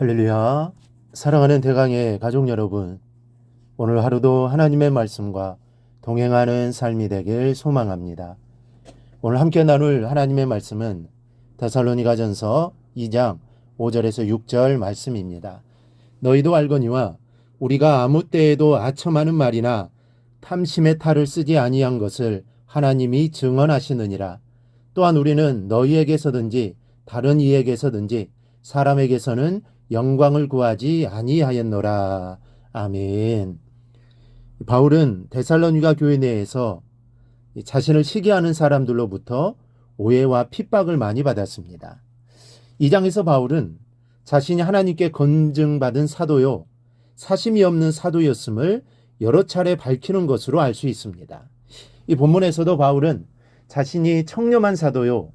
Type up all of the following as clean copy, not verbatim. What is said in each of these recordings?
할렐루야. 사랑하는 대강의 가족 여러분, 오늘 하루도 하나님의 말씀과 동행하는 삶이 되길 소망합니다. 오늘 함께 나눌 하나님의 말씀은 데살로니가전서 2장 5절에서 6절 말씀입니다. 너희도 알거니와 우리가 아무 때에도 아첨하는 말이나 탐심의 탈을 쓰지 아니한 것을 하나님이 증언하시느니라. 또한 우리는 너희에게서든지 다른 이에게서든지 사람에게서는 영광을 구하지 아니하였노라. 아멘. 바울은 데살로니가 교회 내에서 자신을 시기하는 사람들로부터 오해와 핍박을 많이 받았습니다. 이 장에서 바울은 자신이 하나님께 건증받은 사도요, 사심이 없는 사도였음을 여러 차례 밝히는 것으로 알 수 있습니다. 이 본문에서도 바울은 자신이 청렴한 사도요,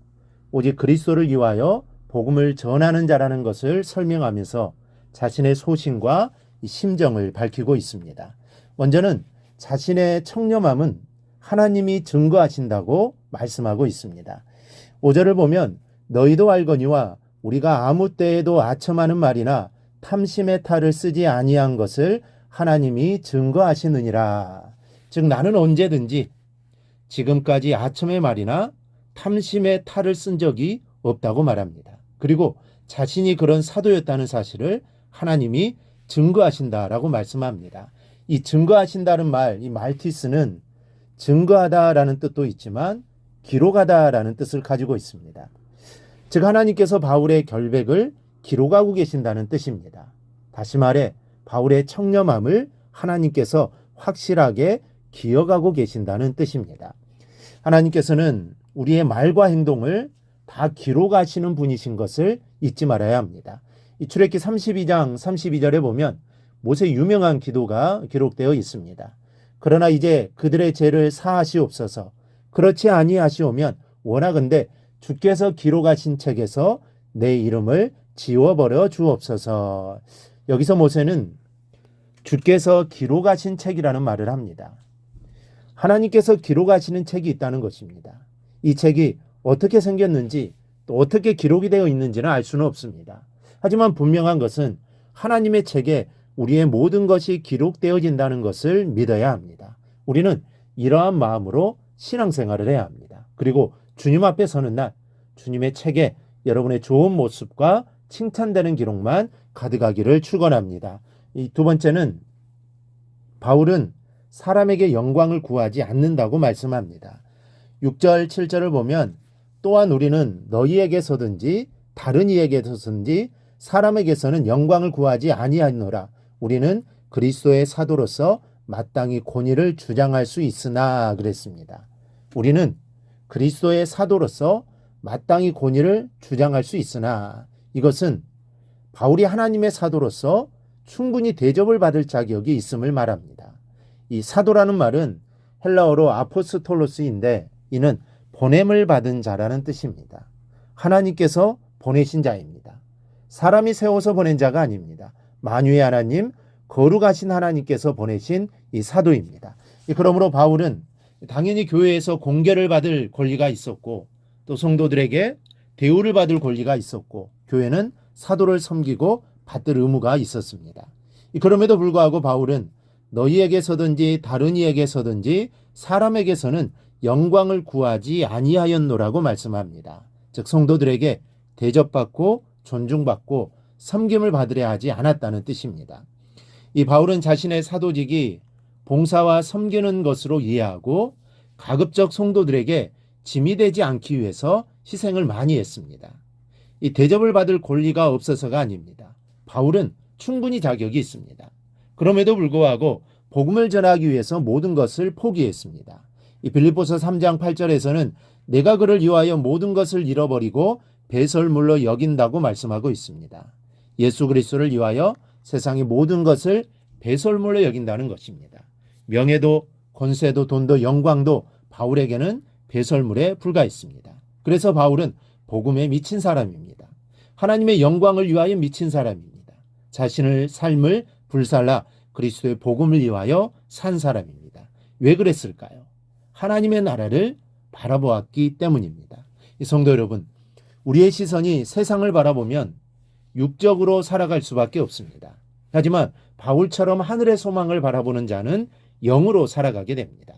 오직 그리스도를 위하여 복음을 전하는 자라는 것을 설명하면서 자신의 소신과 심정을 밝히고 있습니다. 먼저는 자신의 청렴함은 하나님이 증거하신다고 말씀하고 있습니다. 5절을 보면 너희도 알거니와 우리가 아무 때에도 아첨하는 말이나 탐심의 탈을 쓰지 아니한 것을 하나님이 증거하시느니라. 즉 나는 언제든지 지금까지 아첨의 말이나 탐심의 탈을 쓴 적이 없다고 말합니다. 그리고 자신이 그런 사도였다는 사실을 하나님이 증거하신다라고 말씀합니다. 이 증거하신다는 말, 이 말티스는 증거하다라는 뜻도 있지만 기록하다라는 뜻을 가지고 있습니다. 즉 하나님께서 바울의 결백을 기록하고 계신다는 뜻입니다. 다시 말해 바울의 청렴함을 하나님께서 확실하게 기억하고 계신다는 뜻입니다. 하나님께서는 우리의 말과 행동을 다 기록하시는 분이신 것을 잊지 말아야 합니다. 이 출애굽기 32장 32절에 보면 모세의 유명한 기도가 기록되어 있습니다. 그러나 이제 그들의 죄를 사하시옵소서. 그렇지 아니하시오면 원하건대 주께서 기록하신 책에서 내 이름을 지워버려 주옵소서. 여기서 모세는 주께서 기록하신 책이라는 말을 합니다. 하나님께서 기록하시는 책이 있다는 것입니다. 이 책이 어떻게 생겼는지 또 어떻게 기록이 되어 있는지는 알 수는 없습니다. 하지만 분명한 것은 하나님의 책에 우리의 모든 것이 기록되어진다는 것을 믿어야 합니다. 우리는 이러한 마음으로 신앙생활을 해야 합니다. 그리고 주님 앞에 서는 날 주님의 책에 여러분의 좋은 모습과 칭찬되는 기록만 가득하기를 축원합니다. 이 두 번째는 바울은 사람에게 영광을 구하지 않는다고 말씀합니다. 6절 7절을 보면 또한 우리는 너희에게서든지 다른 이에게서든지 사람에게서는 영광을 구하지 아니하노라. 우리는 그리스도의 사도로서 마땅히 권위를 주장할 수 있으나 그랬습니다. 우리는 그리스도의 사도로서 마땅히 권위를 주장할 수 있으나 이것은 바울이 하나님의 사도로서 충분히 대접을 받을 자격이 있음을 말합니다. 이 사도라는 말은 헬라어로 아포스톨로스인데 이는 보냄을 받은 자라는 뜻입니다. 하나님께서 보내신 자입니다. 사람이 세워서 보낸 자가 아닙니다. 만유의 하나님, 거룩하신 하나님께서 보내신 이 사도입니다. 그러므로 바울은 당연히 교회에서 공개를 받을 권리가 있었고 또 성도들에게 대우를 받을 권리가 있었고 교회는 사도를 섬기고 받들 의무가 있었습니다. 그럼에도 불구하고 바울은 너희에게서든지 다른 이에게서든지 사람에게서는 영광을 구하지 아니하였노라고 말씀합니다. 즉 성도들에게 대접받고 존중받고 섬김을 받으려 하지 않았다는 뜻입니다. 이 바울은 자신의 사도직이 봉사와 섬기는 것으로 이해하고 가급적 성도들에게 짐이 되지 않기 위해서 희생을 많이 했습니다. 이 대접을 받을 권리가 없어서가 아닙니다. 바울은 충분히 자격이 있습니다. 그럼에도 불구하고 복음을 전하기 위해서 모든 것을 포기했습니다. 이 빌립보서 3장 8절에서는 내가 그를 위하여 모든 것을 잃어버리고 배설물로 여긴다고 말씀하고 있습니다. 예수 그리스도를 위하여 세상의 모든 것을 배설물로 여긴다는 것입니다. 명예도 권세도 돈도 영광도 바울에게는 배설물에 불과했습니다. 그래서 바울은 복음에 미친 사람입니다. 하나님의 영광을 위하여 미친 사람입니다. 자신의 삶을 불살라 그리스도의 복음을 위하여 산 사람입니다. 왜 그랬을까요? 하나님의 나라를 바라보았기 때문입니다. 성도 여러분, 우리의 시선이 세상을 바라보면 육적으로 살아갈 수밖에 없습니다. 하지만 바울처럼 하늘의 소망을 바라보는 자는 영으로 살아가게 됩니다.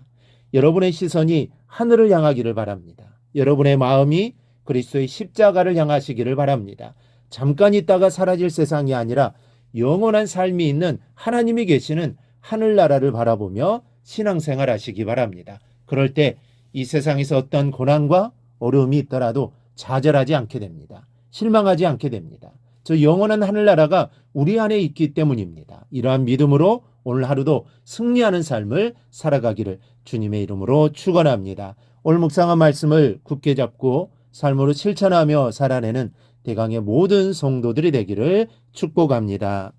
여러분의 시선이 하늘을 향하기를 바랍니다. 여러분의 마음이 그리스도의 십자가를 향하시기를 바랍니다. 잠깐 있다가 사라질 세상이 아니라 영원한 삶이 있는 하나님이 계시는 하늘나라를 바라보며 신앙생활 하시기 바랍니다. 그럴 때 이 세상에서 어떤 고난과 어려움이 있더라도 좌절하지 않게 됩니다. 실망하지 않게 됩니다. 저 영원한 하늘나라가 우리 안에 있기 때문입니다. 이러한 믿음으로 오늘 하루도 승리하는 삶을 살아가기를 주님의 이름으로 축원합니다. 오늘 묵상한 말씀을 굳게 잡고 삶으로 실천하며 살아내는 대강의 모든 성도들이 되기를 축복합니다.